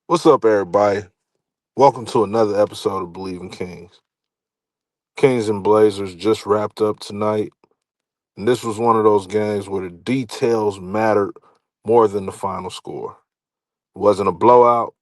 What's up, everybody? Welcome to another episode of Bleav in Kings. Kings and Blazers just wrapped up tonight, and this was one of those games where the details mattered more than the final score. It wasn't a blowout,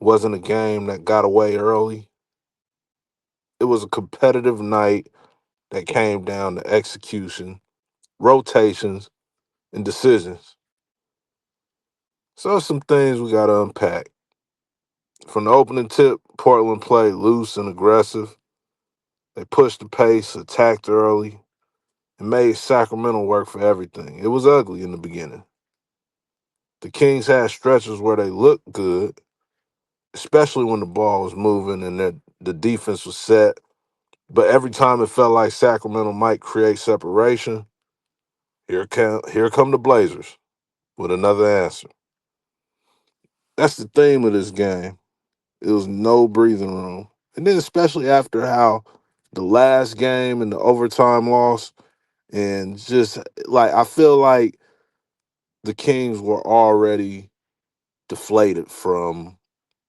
wasn't a game that got away early. It was a competitive night that came down to execution, rotations, and decisions. So, some things we got to unpack. From the opening tip, Portland played loose and aggressive. They pushed the pace, attacked early, and made Sacramento work for everything. It was ugly in the beginning. The Kings had stretches where they looked good, especially when the ball was moving and the defense was set. But every time it felt like Sacramento might create separation, here come the Blazers with another answer. That's the theme of this game. It was no breathing room. And then especially after how the last game and the overtime loss, and just like I feel like the Kings were already deflated from,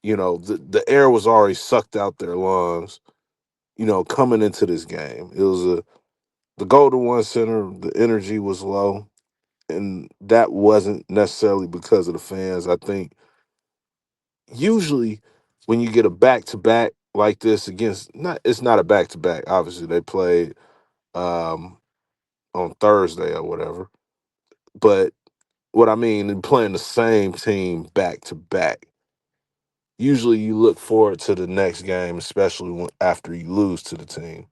the air was already sucked out their lungs, coming into this game. It was the Golden One Center, the energy was low, and that wasn't necessarily because of the fans. I think usually when you get a back to back like this against not it's not a back to back. Obviously, they played um on Thursday or whatever. But what I mean in playing the same team back to back, usually you look forward to the next game, especially after you lose to the team.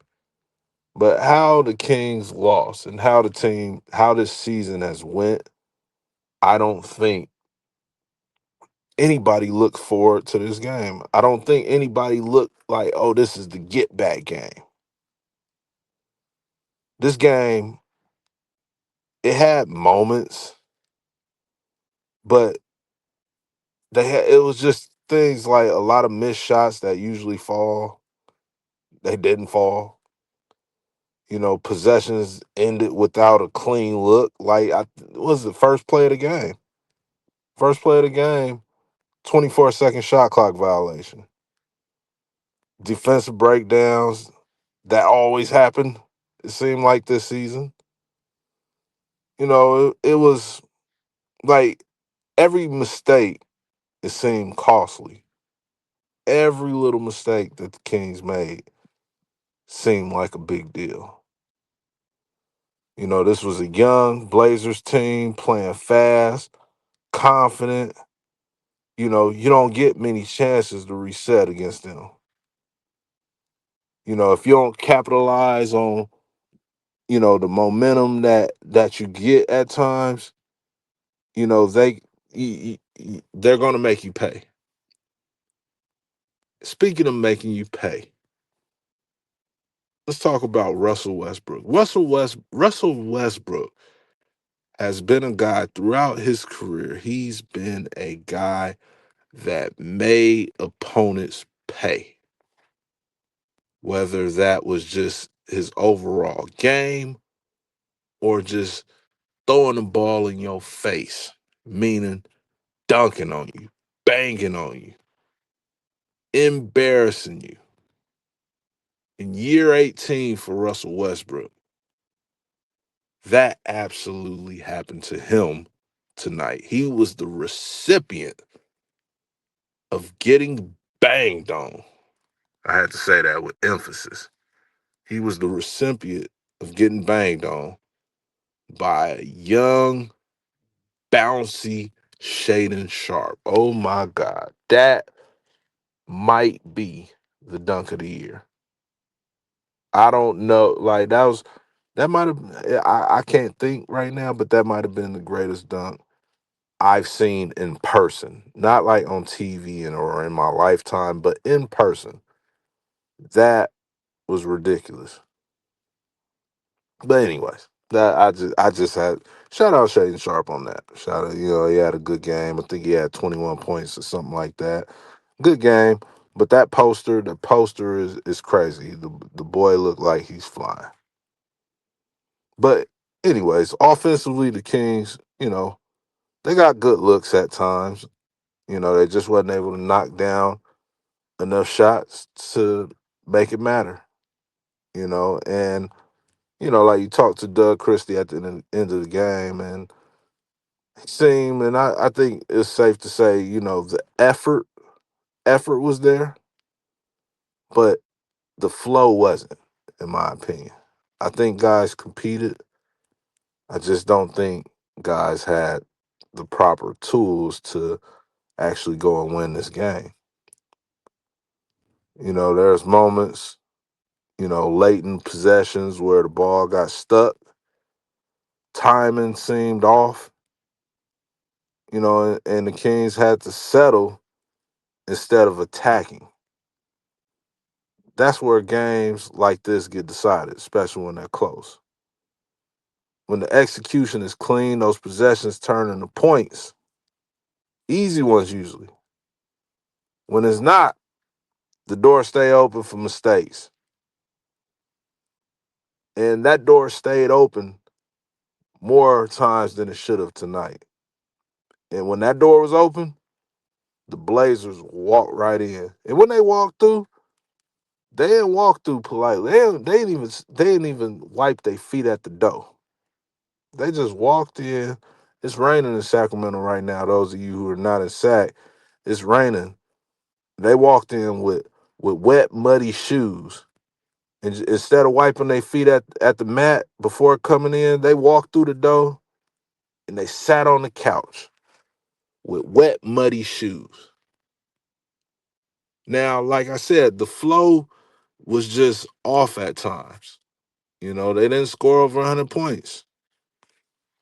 But how the Kings lost and how this season has went, I don't think anybody looked forward to this game. I don't think anybody looked like, oh, this is the get back game. This game, it had moments, but it was just things like a lot of missed shots that usually fall. They didn't fall. Possessions ended without a clean look. Like it was the first play of the game. First play of the game, 24-second shot clock violation. Defensive breakdowns that always happen. It seemed like this season. It was like every mistake, it seemed costly. Every little mistake that the Kings made seemed like a big deal. This was a young Blazers team playing fast, confident. You don't get many chances to reset against them. If you don't capitalize on, the momentum that you get at times, you know, they they're going to make you pay. Speaking of making you pay, let's talk about Russell Westbrook. Russell Westbrook has been a guy throughout his career. He's been a guy that made opponents pay. Whether that was just his overall game or just throwing the ball in your face, meaning dunking on you, banging on you, embarrassing you. In year 18 for Russell Westbrook, that absolutely happened to him tonight. He was the recipient of getting banged on. I had to say that with emphasis. He was the recipient of getting banged on by a young, bouncy Shaden Sharp. Oh my God. That might be the dunk of the year. I don't know. Like that might have I can't think right now, but that might have been the greatest dunk I've seen in person. Not like on TV or in my lifetime, but in person. That was ridiculous. But anyways, that I just had shout out Shaden Sharp on that. Shout out, he had a good game. I think he had 21 points or something like that. Good game. But the poster is crazy. The boy looked like he's flying. But anyways, offensively, the Kings, they got good looks at times. They just wasn't able to knock down enough shots to make it matter. And like you talked to Doug Christie at the end of the game, and he seemed, and I think it's safe to say, the effort was there, but the flow wasn't, in my opinion. I think guys competed. I just don't think guys had the proper tools to actually go and win this game. There's moments, late in possessions where the ball got stuck, timing seemed off, and the Kings had to settle instead of attacking. That's where games like this get decided, especially when they're close. When the execution is clean, those possessions turn into points. Easy ones usually. When it's not, the door stay open for mistakes. And that door stayed open more times than it should have tonight. And when that door was open, the Blazers walked right in. And when they walked through, they didn't walk through politely. They didn't even wipe their feet at the door. They just walked in. It's raining in Sacramento right now. Those of you who are not in Sac, it's raining. They walked in with wet, muddy shoes. And instead of wiping their feet at the mat before coming in, they walked through the door and they sat on the couch with wet, muddy shoes. Now, like I said, the flow was just off at times. They didn't score over 100 points.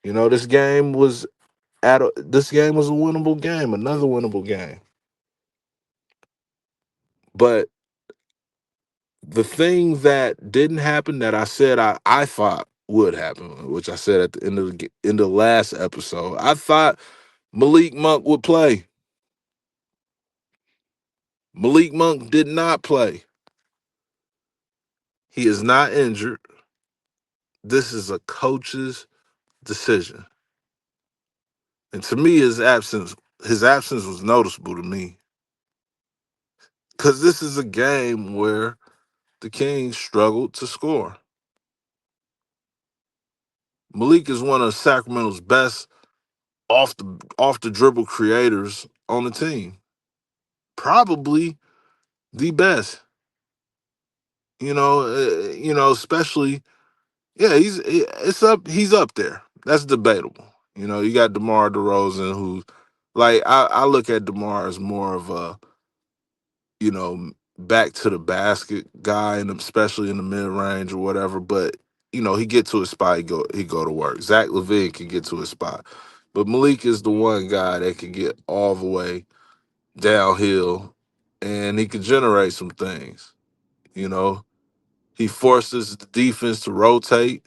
This game was a winnable game, another winnable game. But the thing that didn't happen that I said I thought would happen, which I said at the end of the last episode, I thought Malik Monk would play. Malik Monk did not play. He is not injured. This is a coach's decision. And to me, his absence was noticeable to me. Because this is a game where the Kings struggled to score. Malik is one of Sacramento's best off the dribble creators on the team. Probably the best. Especially, yeah, he's up there. That's debatable. You got DeMar DeRozan, who, like, I look at DeMar as more of a, back to the basket guy, and especially in the mid range or whatever. But he get to his spot, he go to work. Zach LaVine can get to his spot, but Malik is the one guy that can get all the way downhill, and he can generate some things. He forces the defense to rotate.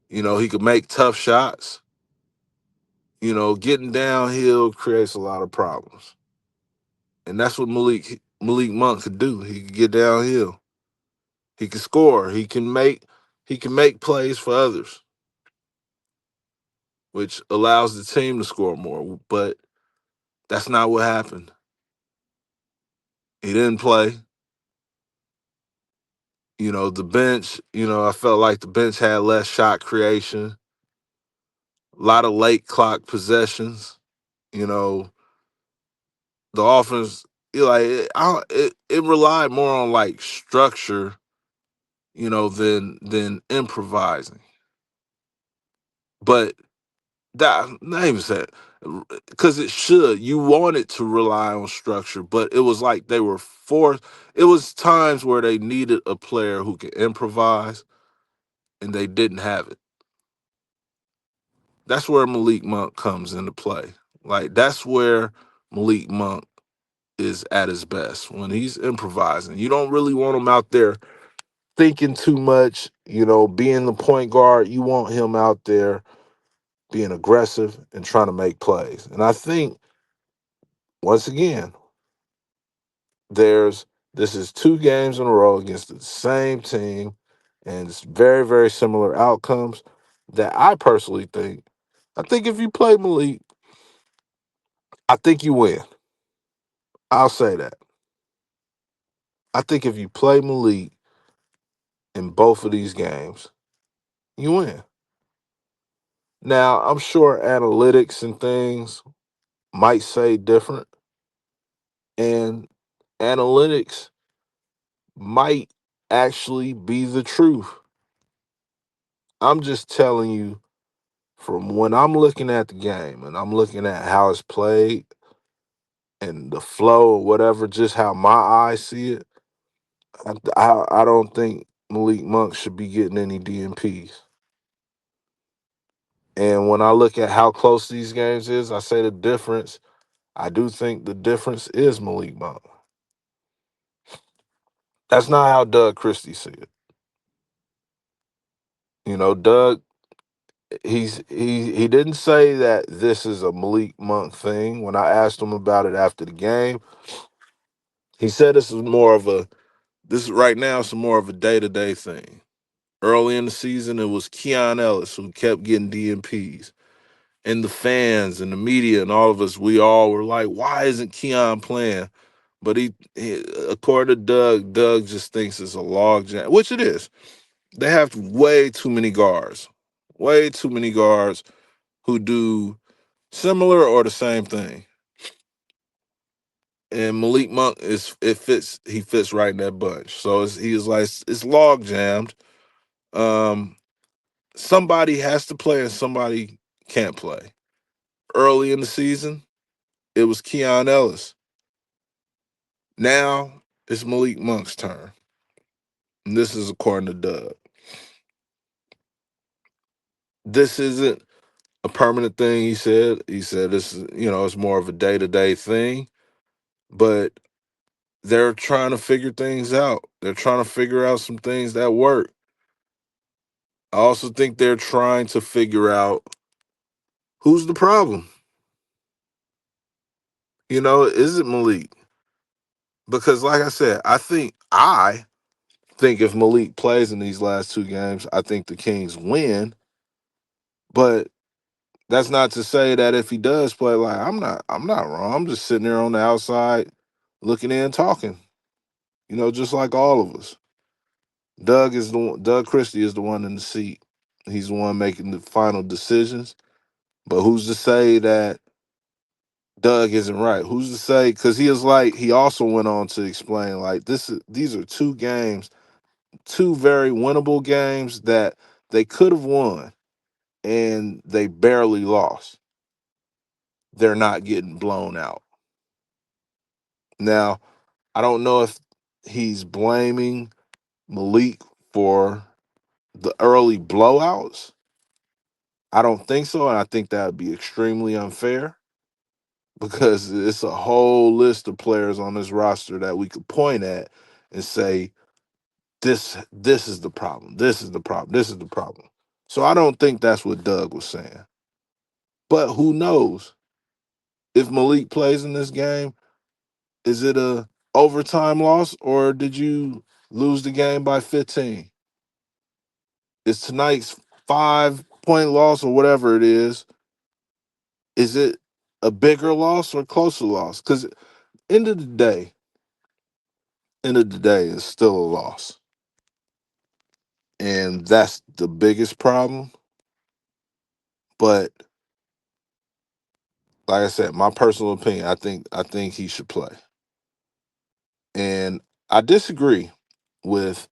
He could make tough shots. Getting downhill creates a lot of problems, and that's what Malik Monk could do. He could get downhill. He can score. He can make plays for others, which allows the team to score more. But that's not what happened. He didn't play. The bench, I felt like the bench had less shot creation, a lot of late clock possessions. You know, the offense, it relied more on like structure, than improvising. But that not even said, because it should. You want it to rely on structure, but it was like they were forced. It was times where they needed a player who could improvise, and they didn't have it. That's where Malik Monk comes into play. Like, that's where Malik Monk is at his best, when he's improvising. You don't really want him out there thinking too much, being the point guard. You want him out there being aggressive and trying to make plays. And I think, once again, this is two games in a row against the same team, and it's very, very similar outcomes that I personally think. I think if you play Malik I think you win. I'll say that. I think if you play Malik in both of these games, you win. Now, I'm sure analytics and things might say different, and analytics might actually be the truth. I'm just telling you from when I'm looking at the game and I'm looking at how it's played and the flow or whatever, just how my eyes see it, I don't think Malik Monk should be getting any DMPs. And when I look at how close these games is, I say the difference. I do think the difference is Malik Monk. That's not how Doug Christie see it. Doug, he didn't say that this is a Malik Monk thing. When I asked him about it after the game, he said this is right now it's more of a day-to-day thing. Early in the season, it was Keon Ellis who kept getting DMPs. And the fans and the media and all of us, we all were like, why isn't Keon playing? But he according to Doug just thinks it's a log jam, which it is. They have way too many guards. Way too many guards who do similar or the same thing. And Malik Monk he fits right in that bunch. So he's like it's log jammed. Um, somebody has to play and somebody can't play. Early in the season, it was Keon Ellis. Now it's Malik Monk's turn. And this is according to Doug. This isn't a permanent thing, he said. He said this is, it's more of a day-to-day thing. But they're trying to figure things out. They're trying to figure out some things that work. I also think they're trying to figure out who's the problem. Is it Malik? Because like I said, I think if Malik plays in these last two games, I think the Kings win. But that's not to say that if he does play, like I'm not wrong. I'm just sitting there on the outside looking in talking. Just like all of us. Doug Christie is the one in the seat. He's the one making the final decisions. But who's to say that Doug isn't right? Who's to say? Because he also went on to explain like these are two games, two very winnable games that they could have won and they barely lost. They're not getting blown out. Now, I don't know if he's blaming Malik for the early blowouts. I don't think so, and I think that would be extremely unfair because it's a whole list of players on this roster that we could point at and say this is the problem. This is the problem. This is the problem. So I don't think that's what Doug was saying. But who knows? If Malik plays in this game, is it a overtime loss or did you lose the game by 15? Is tonight's 5-point loss or whatever it is it a bigger loss or closer loss? Because end of the day, it's still a loss. And that's the biggest problem. But like I said, my personal opinion, I think he should play. And I disagree with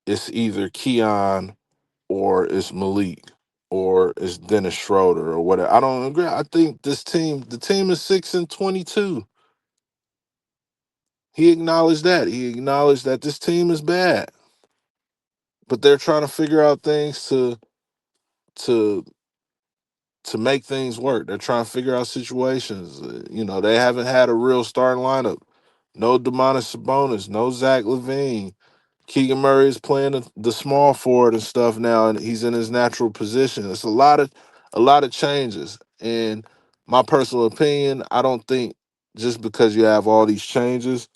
it's either Keon or it's Malik or it's Dennis Schroeder or whatever. I don't agree. I think the team is 6-22. He acknowledged that. He acknowledged that this team is bad. But they're trying to figure out things to to make things work. They're trying to figure out situations. They haven't had a real starting lineup. No Domantas Sabonis, no Zach LaVine. Keegan Murray is playing the small forward and stuff now, and he's in his natural position. It's a lot of changes. And my personal opinion, I don't think just because you have all these changes,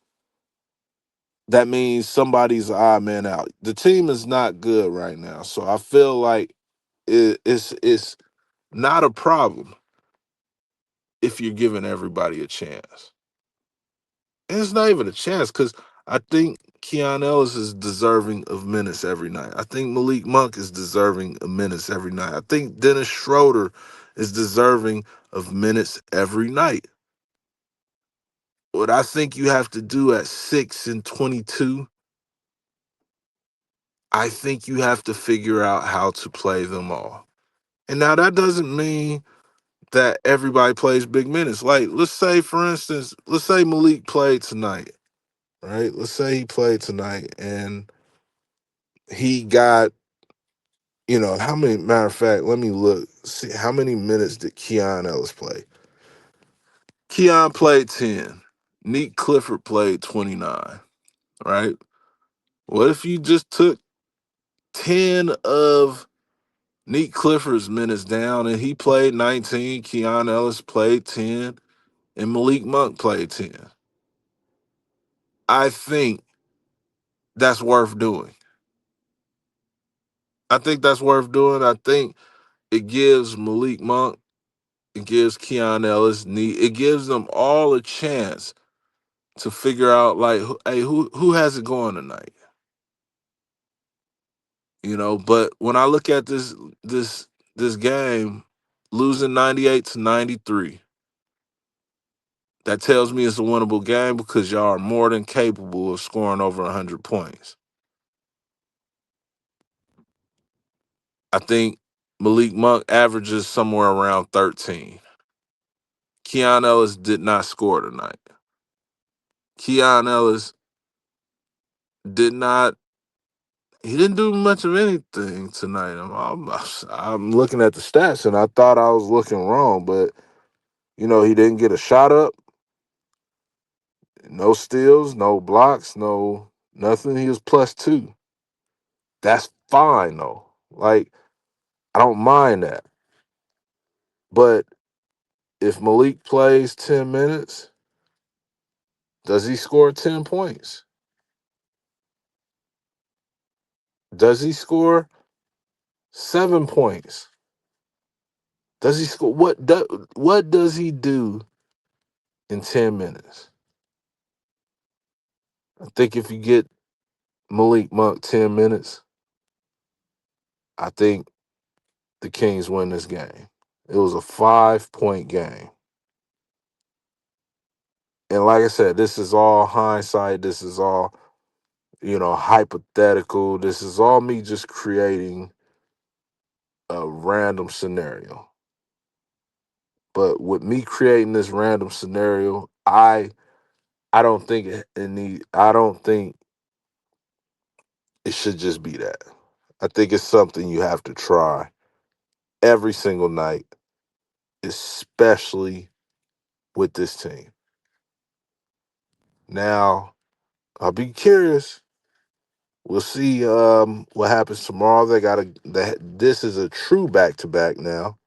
that means somebody's the odd man out. The team is not good right now, so I feel like it's not a problem. if you're giving everybody a chance. And it's not even a chance because I think Keon Ellis is deserving of minutes every night. I think Malik Monk is deserving of minutes every night. I think Dennis Schroeder is deserving of minutes every night. What I think you have to do at 6 and 22, I think you have to figure out how to play them all. And now that doesn't mean that everybody plays big minutes. Like, let's say, for instance, let's say Malik played tonight, right? Let's say he played tonight and he got, how many, matter of fact, let me look, see how many minutes did Keon Ellis play? Keon played 10. Neek Clifford played 29, right? What if you just took 10 of Neek Clifford's minutes down and he played 19, Keon Ellis played 10, and Malik Monk played 10? I think that's worth doing. I think that's worth doing. I think it gives Malik Monk, it gives Keon Ellis, it gives them all a chance to figure out, like, hey, who has it going tonight? But when I look at this game, losing 98-93, that tells me it's a winnable game because y'all are more than capable of scoring over 100 points. I think Malik Monk averages somewhere around 13. Keon Ellis did not score tonight. Keon Ellis did not. He didn't do much of anything tonight. I'm looking at the stats and I thought I was looking wrong, but he didn't get a shot up, no steals, no blocks, no nothing. He was +2. That's fine though. Like, I don't mind that. But if Malik plays 10 minutes, does he score 10 points? Does he score 7 points? Does he score what does he do in 10 minutes? I think if you get Malik Monk 10 minutes, I think the Kings win this game. It was a 5-point game. And like I said, this is all hindsight. This is all, hypothetical. This is all me just creating a random scenario. But with me creating this random scenario, I don't think I don't think it should just be that. I think it's something you have to try every single night, especially with this team. Now, I'll be curious. We'll see what happens tomorrow. This is a true back-to-back now.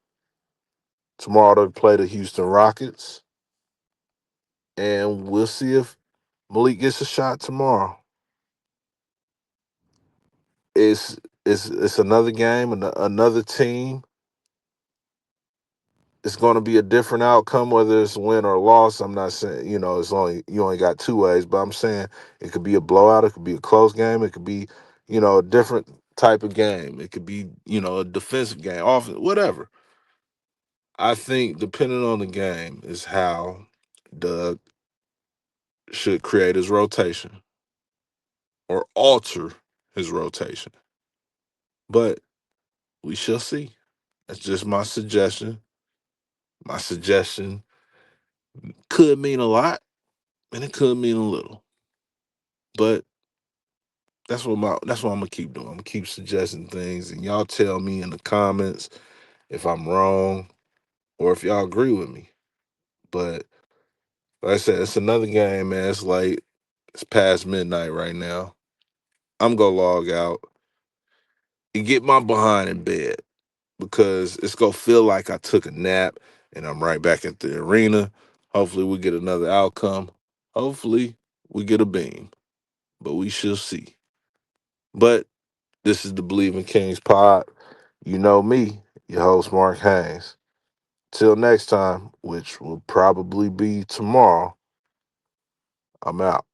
Tomorrow they play the Houston Rockets, and we'll see if Malik gets a shot tomorrow. It's it's another game and another team. It's going to be a different outcome, whether it's a win or a loss. I'm not saying you only got two ways, but I'm saying it could be a blowout, it could be a close game, it could be a different type of game, it could be a defensive game, offense, whatever. I think depending on the game is how Doug should create his rotation or alter his rotation, but we shall see. That's just my suggestion. My suggestion could mean a lot and it could mean a little. But that's what I'm gonna keep doing. I'm gonna keep suggesting things and y'all tell me in the comments if I'm wrong or if y'all agree with me. But like I said, it's another game, man. It's late. It's past midnight right now. I'm gonna log out and get my behind in bed because it's gonna feel like I took a nap and I'm right back at the arena. Hopefully we get another outcome. Hopefully we get a beam. But we shall see. But this is the Bleav in Kings pod. You know me, your host, Mark Haynes. Till next time, which will probably be tomorrow, I'm out.